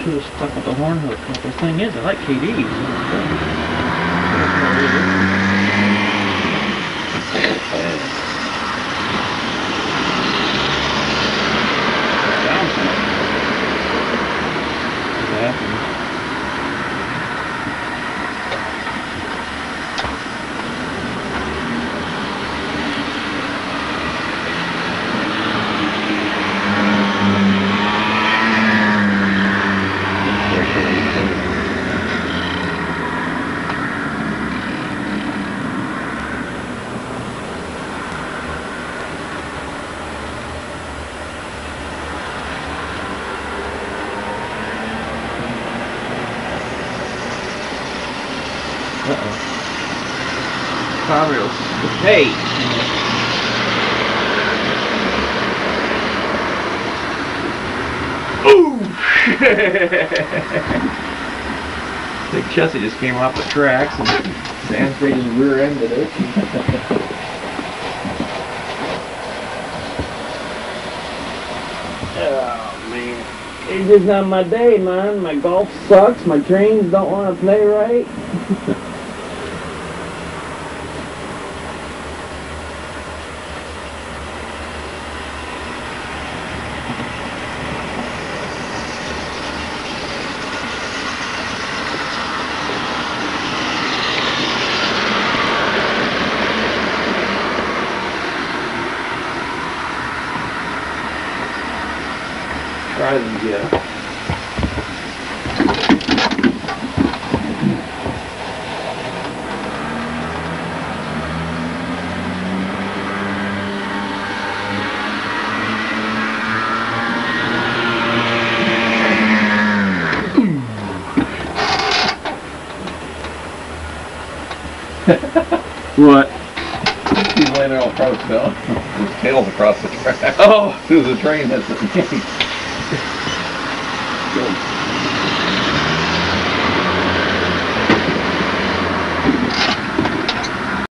should have stuck with the horn hook. The thing is, I like KDs. Powerhouse. Hey! Ooh! Big chassis just came off the tracks and Sandfrey just rear-ended it. Oh man. It's just not my day, man. My golf sucks, my trains don't want to play right. Try them, yeah. What? He's laying there all across the his tail's across the track. Oh! As soon as the train hits it.